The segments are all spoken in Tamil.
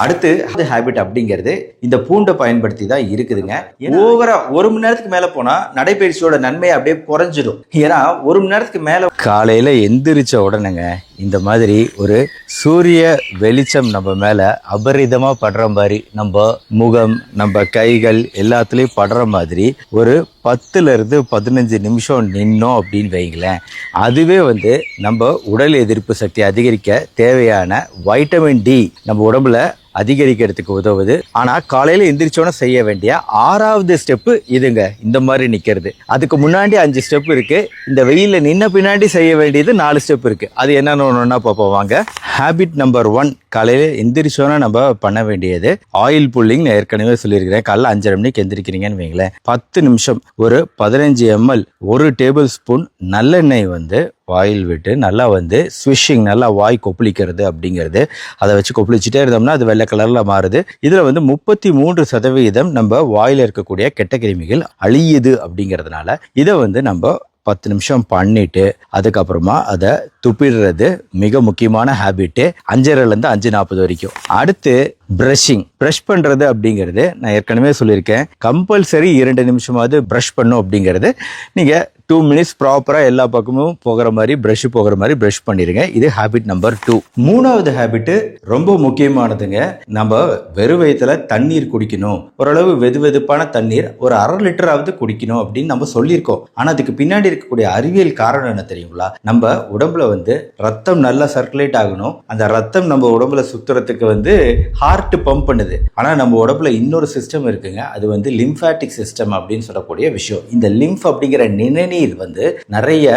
அடுத்து ஹேபிட் அப்படிங்கிறது இந்த பூண்டை பயன்படுத்தி தான் இருக்குதுங்க. ஓவரா 1 மணி நேரத்துக்கு மேல போனா நடைபயிற்சியோட நன்மை அப்படியே குறைஞ்சிடும். ஏன்னா 1 மணி நேரத்துக்கு மேல காலையில எந்திரிச்ச உடனேங்க இந்த மாதிரி ஒரு சூரிய வெளிச்சம் நம்ம மேல அபரிதமா படுற மாதிரி, நம்ம முகம் நம்ம கைகள் எல்லாத்துலயும் படுற மாதிரி ஒரு 10ல இருந்து 15 நிமிஷம் நின்னோம் அப்படின்னு வைங்களேன், அதுவே நம்ம உடல் எதிர்ப்பு சக்தி அதிகரிக்க தேவையான வைட்டமின் டி நம்ம உடம்புல அதிகரிக்கிறதுக்கு உதவுது. ஆனா காலையில எந்திரிச்சோன்னு செய்ய வேண்டிய 6வது ஸ்டெப்பு இதுங்க. இந்த மாதிரி நிக்கிறது. அதுக்கு முன்னாடி 5 ஸ்டெப் இருக்கு. இந்த வெயில நின்ன பின்னாடி செய்ய வேண்டியது 4 ஸ்டெப் இருக்கு. அது என்னன்னு ஒன்னா பார்ப்போம் வாங்க. ஹேபிட் நம்பர் 1, காலையில எந்திரிச்சோன்னா நம்ம பண்ண வேண்டியது ஆயில் புல்லிங். ஏற்கனவே சொல்லியிருக்கிறேன். காலைல 5:30 மணிக்கு எந்திரிக்கிறீங்கன்னு வைங்களேன், 10 நிமிஷம் ஒரு 15 ml 1 டேபிள் ஸ்பூன் நல்லெண்ணெய் வாயில் விட்டு நல்லா ஸ்விஷிங், நல்லா வாய் கொப்பளிக்கிறது அப்படிங்கிறது. அதை வச்சு கொப்பளிச்சுட்டே இருந்தோம்னா அது வெள்ளை கலர்ல மாறுது. இதுல 33% நம்ம வாயில இருக்கக்கூடிய கெட்ட கிருமிகள் அழியுது. அப்படிங்கிறதுனால இதை நம்ம 10 நிமிஷம் பண்ணிட்டு அதுக்கப்புறமா அதை துப்பிடுறது மிக முக்கியமான ஹேபிட்டு. 5:30லேருந்து 5:40 வரைக்கும். அடுத்து ப்ரஷ் பண்றது அப்படிங்கிறது நான் ஏற்கனவே சொல்லியிருக்கேன். கம்பல்சரி 2 நிமிஷமாவது ப்ரஷ் பண்ணும் அப்படிங்கிறது. நீங்க 2 மினிட்ஸ் ப்ராப்பரா எல்லா பக்கமும் போகிற மாதிரி ப்ரஷ் பண்ணிடுங்க. இது ஹேபிட் நம்பர் 2. 3வது ஹேபிட் ரொம்ப முக்கியமானதுங்க. நம்ம வெறும் வயித்துல தண்ணீர் குடிக்கணும். ஓரளவு வெதுவெதுப்பான தண்ணீர் ஒரு 1/2 லிட்டராவது குடிக்கணும் அப்படின்னு நம்ம சொல்லியிருக்கோம். ஆனா அதுக்கு பின்னாடி இருக்கக்கூடிய அறிவியல் காரணம் என்ன தெரியுங்களா? நம்ம உடம்புல ரத்தம் நல்லா சர்க்குலேட் ஆகணும். அந்த ரத்தம் நம்ம உடம்புல சுத்துறதுக்கு ஹார்ட் பம்ப் பண்ணுது. ஆனா நம்ம உடம்புல இன்னொரு சிஸ்டம் இருக்குங்க. அது லிம்பாட்டிக் சிஸ்டம் அப்படின்னு சொல்லக்கூடிய விஷயம். இந்த லிம்ப் அப்படிங்கிற நிணநீர் நிறைய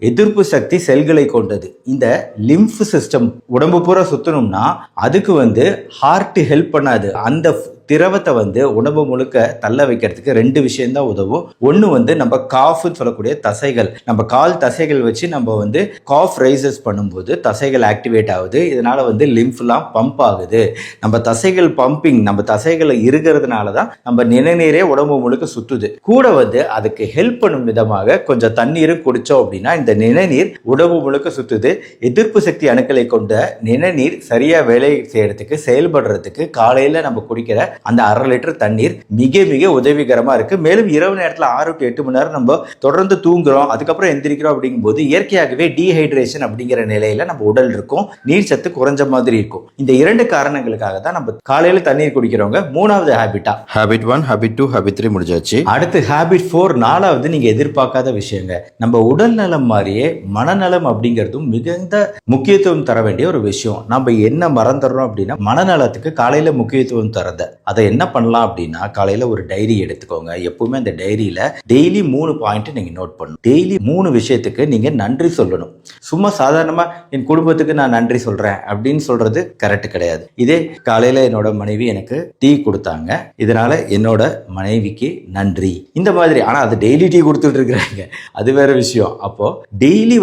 எதிர்ப்பு சக்தி செல்களை கொண்டது. இந்த லிம்ப் சிஸ்டம் உடம்பு பூரா சுத்தணும்னா அதுக்கு ஹார்ட் ஹெல்ப் பண்ணாது. அந்த திரவத்தை உடம்பு முழுக்க தள்ள வைக்கிறதுக்கு 2 விஷயம் தான் உதவும். ஒன்று நம்ம காஃப் சொல்லக்கூடிய தசைகள், நம்ம கால் தசைகள் வச்சு நம்ம காஃப் ரைசஸ் பண்ணும்போது தசைகள் ஆக்டிவேட் ஆகுது. இதனால லிம்ஃப்லாம் பம்ப் ஆகுது. நம்ம தசைகள் பம்பிங், நம்ம தசைகள் இருக்கிறதுனால தான் நம்ம நிணநீரே உடம்பு முழுக்க சுத்துது. கூட அதுக்கு ஹெல்ப் பண்ணும் விதமாக கொஞ்சம் தண்ணீரும் குடிச்சோம் அப்படின்னா இந்த நிணநீர் உடம்பு முழுக்க சுத்துது. எதிர்ப்பு சக்தி அணுக்களை கொண்ட நிணநீர் சரியா வேலை செய்யறதுக்கு, செயல்படுறதுக்கு காலையில நம்ம குடிக்கிற அந்த 1/2 லிட்டர் தண்ணீர் மிக மிக உதவிகரமா இருக்கு. மேலும் இரவு நேரத்தில் 6 to 8 மணி நேரம் நம்ம தொடர்ந்து தூங்குறோம், அதுக்கப்புறம் எந்திரிக்கிறோம் அப்படிங்கும்போது இயற்கையாகவே டீஹைட்ரேஷன் அப்படிங்கிற நிலையில நம்ம உடல் இருக்கும், நீர் சத்து குறைஞ்ச மாதிரி இருக்கும். இந்த 2 காரணங்களுக்காக தான் நம்ம காலையில தண்ணீர் குடிக்கிறவங்க. 3வது ஹேபிட்டா ஹேபிட் 1, ஹேபிட் 2, ஹேபிட் 3 முடிஞ்சாச்சு. அடுத்து ஹேபிட் 4, 4வது நீங்க எதிர்பார்க்காத விஷயங்க. நம்ம உடல் நலம் மாதிரியே மனநலம் அப்படிங்கிறதும் மிகுந்த முக்கியத்துவம் தர வேண்டிய ஒரு விஷயம். நம்ம என்ன மறந்துடுறோம் அப்படின்னா மனநலத்துக்கு காலையில முக்கியத்துவம் தரத. அதை என்ன பண்ணலாம் அப்படின்னா காலையில ஒரு டைரி எடுத்துக்கோங்க. எப்பவுமே அந்த டைரியில டெய்லி 3 பாயிண்ட் நீங்க நோட் பண்ணணும். டெய்லி 3 விஷயத்துக்கு நீங்க நன்றி சொல்லணும். சும்மா சாதாரணமா என் குடும்பத்துக்கு நான் நன்றி சொல்றேன் அப்படின்னு சொல்றது கரெக்ட் கிடையாது. இதே காலையில என்னோட மனைவி எனக்கு டீ கொடுத்தாங்க, இதனால என்னோட மனைவிக்கு நன்றி, இந்த மாதிரி. ஆனா அது டெய்லி டீ கொடுத்துட்டு இருக்கிறாங்க, அது வேற விஷயம். அப்போ டெய்லி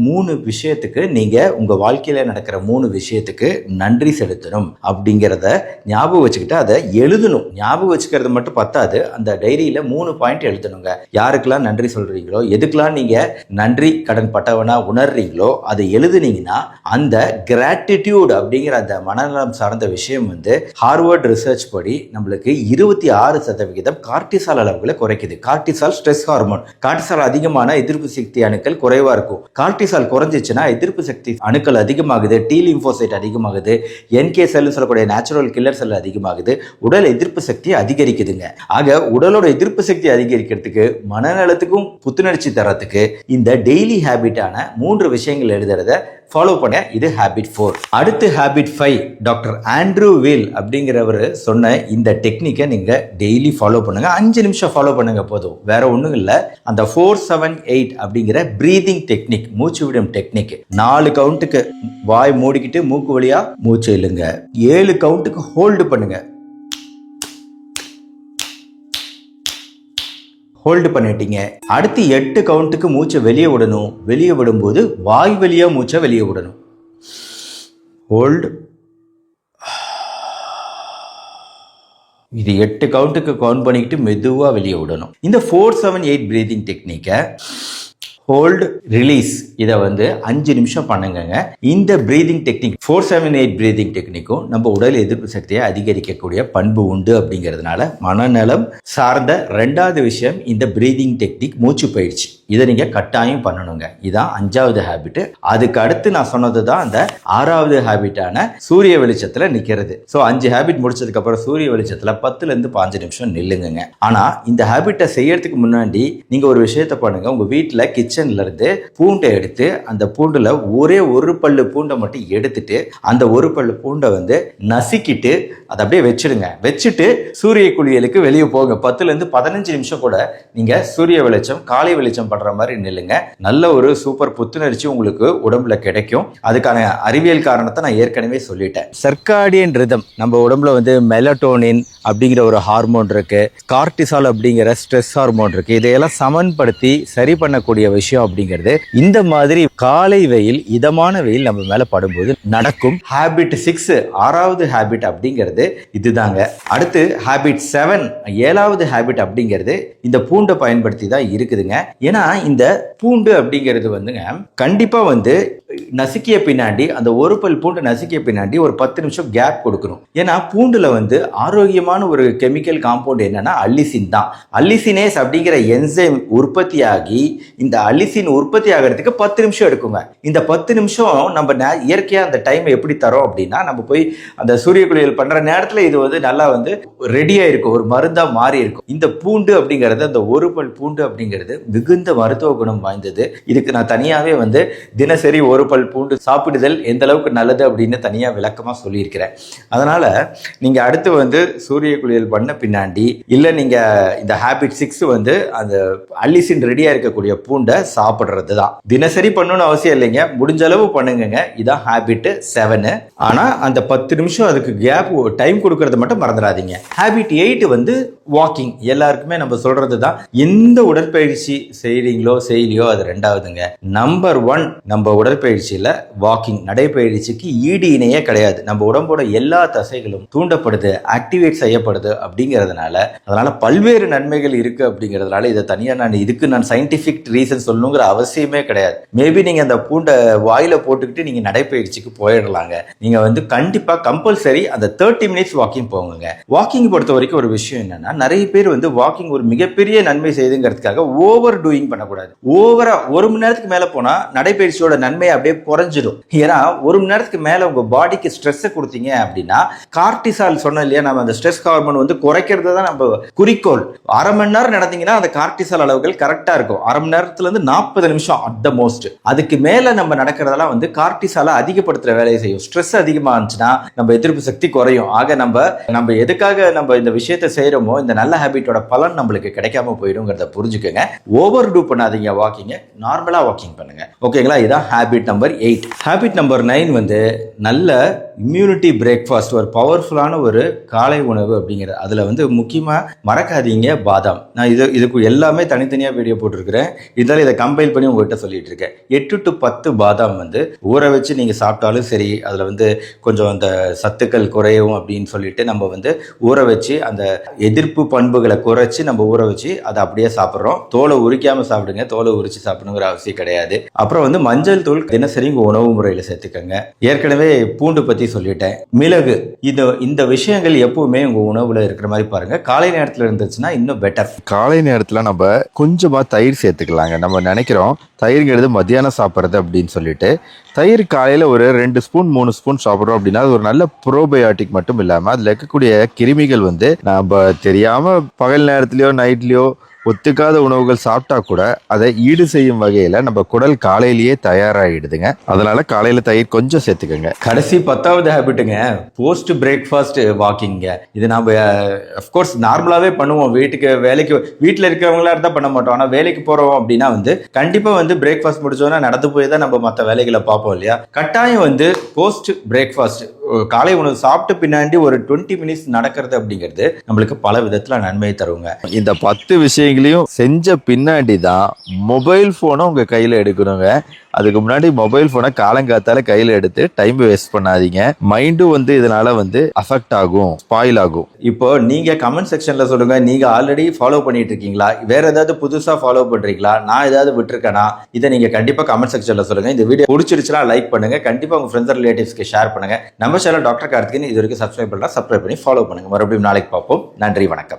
3 விஷயத்துக்கு நீங்க உங்க வாழ்க்கையில நடக்கிற 3 விஷயத்துக்கு நன்றி செலுத்தணும் அப்படிங்கிறத ஞாபகம் வச்சுக்கிட்டு அதை எழுதணும். ஞாபகம் வச்சுக்கிறது மட்டும் பத்தாது, அந்த டைரியில 3 பாயிண்ட் எழுதணுங்க. யாருக்கெல்லாம் நன்றி சொல்றீங்களோ, எதுக்கெல்லாம் நீங்க நன்றி கடன் பட்டவனா உணர்றீங்களோ அதை எழுதுனீங்கன்னா அந்த கிராட்டிடியூட் அப்படிங்கிற அந்த மனநலம் சார்ந்த விஷயம் ஹார்வர்ட் ரிசர்ச் படி நம்மளுக்கு 26% கார்டிசால் அளவுகளை குறைக்குது. Cortisol stress hormone. கார்டிசால் அதிகமான எதிர்ப்பு சக்தி அணுக்கள் குறைவா இருக்கும். கார்டிசால் குறைஞ்சிச்சுன்னா எதிர்ப்பு சக்தி அணுக்கள் அதிகமாகுது, டி லிம்போசைட் அதிகமாகுது, என்கே செல் சொல்லக்கூடிய நேச்சுரல் கில்லர் செல் அதிகமாகுது, உடல் எதிர்ப்பு சக்தி அதிகரிக்குதுங்க. ஆக உடலோட எதிர்ப்பு சக்தி அதிகரிக்கிறதுக்கு, மனநலத்துக்கும் புத்துணர்ச்சி தரத்துக்கு இந்த டெய்லி ஹேபிட்டான 3 விஷயங்கள் எழுதுறத ஃபாலோ பண்ண. இது ஹேபிட் 4. அடுத்து ஹேபிட் 5, டாக்டர் ஆண்ட்ரூ வில் அப்படிங்கிறவர் சொன்ன இந்த டெக்னிக்கை நீங்க டெய்லி ஃபாலோ பண்ணுங்க. 5 நிமிஷம் ஃபாலோ பண்ணுங்க போதும், வேற ஒண்ணும் இல்லை. அந்த 4-7-8 அப்படிங்கிற பிரீதிங் டெக்னிக், மூச்சு விடும் டெக்னிக். 4 கவுண்ட்டுக்கு வாய் மூடிக்கிட்டு மூக்கு வழியா மூச்சு இழுங்க. 7 கவுண்ட்டுக்கு ஹோல்டு பண்ணுங்க. ஹோல்டு பண்ணிட்டீங்க. அடுத்து 8 கவுண்ட்டுக்கு மூச்சை வெளியே விடணும். வெளியே விடும்போது வாய் வழியா மூச்சை வெளியே விடணும். ஹோல்டு. இது 8 கவுண்ட்டுக்கு கவுண்ட் பண்ணிக்கிட்டு மெதுவா வெளியே விடணும். இந்த 4-7-8 பிரீதிங் டெக்னிக்கை ஹோல்டு, ரிலீஸ். இதை வந்து 5 நிமிஷம் பண்ணுங்க. இந்த பிரீதிங் டெக்னிக் 478 பிரீதிங் டெக்னிக்கும் நம்ம உடல் எதிர்ப்பு சக்தியை அதிகரிக்கக்கூடிய பண்பு உண்டு அப்படிங்கிறதுனால மனநலம் சார்ந்த 2வது விஷயம் இந்த பிரீதிங் டெக்னிக், மூச்சு பயிற்சி. இதை நீங்க கட்டாயம் பண்ணணுங்க. இதான் 5வது ஹேபிட். அதுக்கு அடுத்து நான் சொன்னது தான் அந்த 6வது ஹேபிட்டான சூரிய வெளிச்சத்துல நிக்கிறது. ஸோ 5 ஹேபிட் முடிச்சதுக்கு அப்புறம் சூரிய வெளிச்சத்துல 10ல இருந்து 15 நிமிஷம் நில்லுங்க. ஆனா இந்த ஹேபிட்டை செய்யறதுக்கு முன்னாடி நீங்க ஒரு விஷயத்த பண்ணுங்க. உங்க வீட்டுல கிச்சன்ல இருந்து பூண்டை எடுத்து அந்த பூண்டுல ஒரே ஒரு பல்லு பூண்டை மட்டும் எடுத்துட்டு அந்த ஒரு பல்லு பூண்டை வந்து நசுக்கிட்டு அதை அப்படியே வச்சிடுங்க. வச்சுட்டு சூரிய குளியலுக்கு வெளியே போங்க. 10ல இருந்து 15 நிமிஷம் கூட நீங்க சூரிய வெளிச்சம், காலை வெளிச்சம் பண்ற மாதிரி நில்லுங்க. நல்ல ஒரு சூப்பர் புத்துணர்ச்சி உங்களுக்கு உடம்புல கிடைக்கும். அதுக்கான அறிவியல் காரணத்தை நான் ஏற்கனவே சொல்லிட்டேன். சர்க்காடியன் ரிதம், நம்ம உடம்புல வந்து மெலட்டோனின் அப்படிங்கிற ஒரு ஹார்மோன் இருக்கு, கார்டிசால் அப்படிங்கிற ஸ்ட்ரெஸ் ஹார்மோன் இருக்கு. இதையெல்லாம் சமன்படுத்தி சரி பண்ணக்கூடிய விஷயம் அப்படிங்கிறது இந்த மாதிரி காலை வெயில், இதமான வெயில் நம்ம மேல படும்போது நடக்கும். ஹேபிட் 6, 6வது ஹேபிட் அப்படிங்கிறது இதுதாங்க. அடுத்து ஹேபிட் 7, 7வது ஹேபிட் அப்படிங்கிறது இந்த பூண்டை பயன்படுத்தி தான் இருக்குதுங்க. ஏன்னா இந்த பூண்டு அப்படிங்கிறது வந்துங்க கண்டிப்பா வந்து நசுக்கிய பின்னாடி, அந்த ஒரு பல் பூண்டு நசுக்கிய பின்னாடி ஒரு 10 நிமிஷம் கேப் கொடுக்கணும். ஏன்னா பூண்டுல வந்து ஆரோக்கியமான ஒரு கெமிக்கல் காம்பவுண்ட் என்னன்னா அல்லிசின் தான். அல்லிசினேஸ் அப்படிங்கிற என்சைம் உற்பத்தி ஆகி இந்த அல்லிசின் உற்பத்தி ஆகிறதுக்கு 10 நிமிஷம் எடுக்குங்க. இந்த 10 நிமிஷம் நம்ம இயற்கையா அந்த டைம் எப்படி தரோம் அப்படின்னா, நம்ம போய் அந்த சூரிய குளியல் பண்ற நேரத்துல இது வந்து நல்லா வந்து ரெடியா இருக்கும், ஒரு மருந்தா மாறி இருக்கும். இந்த பூண்டு அப்படிங்கிறது, அந்த ஒரு பல் பூண்டு அப்படிங்கிறது மிகுந்த மருத்துவ குணம் வாய்ந்தது. இதுக்கு நான் தனியாவே வந்து தினசரி ஒரு பல் பூண்டு சாப்பிடுதல் எந்த அளவுக்கு நல்லது அப்படின்னு தனியா விளக்கமா சொல்லியிருக்கிறேன். அதனால நீங்க அடுத்து வந்து சூரிய குளியல் பண்ண பின்னாடி, இல்ல நீங்க இந்த ஹேபிட் 6 வந்து அந்த அல்லிசின் ரெடியா இருக்கக்கூடிய பூண்டை சாப்பிடுறது தான். தினசரி பண்ணணும்னு அவசியம் இல்லைங்க, முடிஞ்ச அளவு பண்ணுங்க. இதான் ஹேபிட் 7. ஆனா அந்த 10 நிமிஷம் அதுக்கு கேப் டைம் கொடுக்கறது மட்டும் மறந்துடாதீங்க. ஹேபிட் 8 வந்து வாக்கிங். எல்லாருக்குமே நம்ம சொல்றது தான். எந்த உடற்பயிற்சி செய்றீங்களோ செய்யலையோ அது 2வதுங்க. நம்பர் 1 நம்ம உடற்பயிற்சியில வாக்கிங், நடைப்பயிற்சிக்கு ஈடு இணையே கிடையாது. நம்ம உடம்போட எல்லா தசைகளும் தூண்டப்படுது, ஆக்டிவேட் செய்யப்படுது அப்படிங்கிறதுனால, அதனால பல்வேறு நன்மைகள் இருக்கு அப்படிங்கிறதுனால இதை தனியா நான் சயின்டிபிக் ரீசன் சொல்லணுங்கிற அவசியமே கிடையாது. மேபி நீங்க அந்த பூண்டை வாயில போட்டுக்கிட்டு நீங்க நடைப்பயிற்சிக்கு போயிடலாங்க. நீங்க வந்து கண்டிப்பா கம்பல்சரி அந்த 30 மினிட்ஸ் வாக்கிங் போங்க. வாக்கிங் பொறுத்த வரைக்கும் ஒரு விஷயம் என்னன்னா, நிறைய பேர் வந்து வாக்கிங் ஒரு மிகப்பெரிய நன்மை செய்துங்கிறதுக்காக ஓவர் டூயிங் பண்ணக்கூடாது. ஓவரா 1 மணி நேரத்துக்கு மேல போனா நடைப்பயிற்சியோட நன்மை அப்படியே குறைஞ்சிடும். ஏன்னா 1 மணி நேரத்துக்கு மேல உங்க பாடிக்கு ஸ்ட்ரெஸ் கொடுத்தீங்க அப்படின்னா, கார்டிசால் சொன்ன இல்லையா, நம்ம அந்த ஸ்ட்ரெஸ் ஹார்மோன் வந்து குறைக்கிறது தான் நம்ம குறிக்கோள். 1/2 மணி நேரம் நடந்தீங்கன்னா அந்த கார்டிசால் அளவுகள் கரெக்டா இருக்கும். 1/2 மணி நேரத்துல இருந்து 40 நிமிஷம் அட் த மோஸ்ட். அதுக்கு மேல நம்ம நடக்கிறதெல்லாம் வந்து கார்டிசால அதிகப்படுத்துற வேலையை செய்யும். ஸ்ட்ரெஸ் அதிகமா இருந்துச்சுன்னா நம்ம எதிர்ப்பு சக்தி குறையும். ஆக நம்ம எதுக்காக நம்ம இந்த விஷயத்தை செய்யறோமோ, இந்த நல்ல ஹேபிட்டோட பலன் நம்மளுக்கு கிடைக்காம போயிடுங்கிறத புரிஞ்சுக்கோங்க. ஓவர் டூ பண்ணாதீங்க வாக்கிங்க, நார்மலா வாக்கிங் பண்ணுங்க. ஓகேங்களா? இதான் ஹேபிட் நம்பர் 8. ஹேபிட் நம்பர் 9 வந்து நல்ல இம்யூனிட்டி பிரேக்ஃபாஸ்ட், ஒரு பவர்ஃபுல்லான ஒரு காலை உணவு அப்படிங்கிறது. அதில் வந்து முக்கியமாக மறக்காதீங்க பாதாம். நான் இதுக்கு எல்லாமே தனித்தனியாக வீடியோ போட்டிருக்கிறேன். இதனால் இதை கம்பைல் பண்ணி உங்கள்கிட்ட சொல்லிட்டு இருக்கேன். 8 to 10 பாதாம் வந்து ஊற வச்சு நீங்கள் சாப்பிட்டாலும் சரி, அதில் வந்து கொஞ்சம் அந்த சத்துக்கள் குறையும் அப்படின்னு சொல்லிட்டு நம்ம வந்து ஊற வச்சு அந்த எதிர்ப்பு பண்புகளை குறைச்சி நம்ம ஊற வச்சு அதை அப்படியே சாப்பிட்றோம். தோலை உரிக்காமல் சாப்பிடுங்க, தோலை உரிச்சு சாப்பிடணுங்கிற அவசியம் கிடையாது. அப்புறம் வந்து மஞ்சள் தூள் தினசரி உங்கள் உணவு முறையில் சேர்த்துக்கங்க. ஏற்கனவே பூண்டு பற்றி சொல்லிட்டேன். மிளகு, இந்த விஷயங்கள் எப்பவுமே உங்க உணவுல இருக்கிற மாதிரி பாருங்க. காலை நேரத்துல இருந்துச்சுன்னா இன்னும் பெட்டர். காலை நேரத்துல நம்ம கொஞ்சமா தயிர் சேர்த்துக்கலாங்க. நம்ம நினைக்கிறோம் தயிர்ங்கிறது மத்தியானம் சாப்பிட்றது அப்படின்னு சொல்லிட்டு, தயிர் காலையில ஒரு 2 ஸ்பூன் 3 ஸ்பூன் சாப்பிட்றோம் அப்படின்னா அது ஒரு நல்ல ப்ரோபயோட்டிக் மட்டும் இல்லாம அதுல இருக்கக்கூடிய கிருமிகள் வந்து நம்ம தெரியாம பகல் நேரத்திலயோ நைட்லயோ ஒத்துக்காத உணவுகள் சாப்பிட்டா கூட அதை ஈடு செய்யும் வகையில நம்ம குடல் காலையிலேயே தயாராகிடுதுங்க. அதனால காலையில தயிர் கொஞ்சம் சேர்த்துக்கோங்க. கடைசி 10வது ஹேபிட்டுங்க, போஸ்ட் பிரேக்ஃபாஸ்ட் வாக்கிங்க. இது நம்ம அஃப்கோர்ஸ் நார்மலாவே பண்ணுவோம். வீட்டில் இருக்கிறவங்களா இருந்தா பண்ண மாட்டோம். ஆனா வேலைக்கு போறோம் அப்படின்னா வந்து கண்டிப்பா வந்து பிரேக்ஃபாஸ்ட் முடிச்சோன்னா நடந்து போய் தான் நம்ம மற்ற வேலைகளை பார்ப்போம் இல்லையா. கட்டாயம் வந்து போஸ்ட் பிரேக்ஃபாஸ்ட், காலை உணவு சாப்பிட்ட பின்னாடி ஒரு 20 மினிட்ஸ் நடக்கிறது அப்படிங்கிறது நம்மளுக்கு பல விதத்துல நன்மை தருங்க. இந்த 10 விஷயங்களையும் செஞ்ச பின்னாடி தான் மொபைல் போனை உங்க கையில எடுக்கணுங்க. அதுக்கு முன்னாடி மொபைல் போனை காலங்காத்தால கையில எடுத்து டைம் வேஸ்ட் பண்ணாதீங்க. மைண்டும் வந்து இதனால வந்து அஃபெக்ட் ஆகும், ஸ்பாயில் ஆகும். இப்போ நீங்க கமெண்ட் செக்ஷன்ல சொல்லுங்க, நீங்க ஆல்ரெடி ஃபாலோ பண்ணிட்டு இருக்கீங்களா, வேற ஏதாவது புதுசா ஃபாலோ பண்றீங்களா, நான் ஏதாவது விட்டுருக்கேனா, இதை நீங்க கண்டிப்பா கமெண்ட் செக்ஷன்ல சொல்லுங்க. இந்த வீடியோ பிடிச்சிருச்சுன்னா லைக் பண்ணுங்க, கண்டிப்பா உங்க ஃப்ரெண்ட்ஸ் ரிலேட்டிவ்ஸ்க்கு ஷேர் பண்ணுங்க. நம்ம சேனல் டாக்டர் கார்த்திகேயன் இது வரைக்கும் சப்ஸ்கிரைப் பண்ணலாம், சப்ஸ்கிரைப் பண்ணி ஃபாலோ பண்ணுங்க. மறுபடியும் நாளைக்கு பார்ப்போம். நன்றி, வணக்கம்.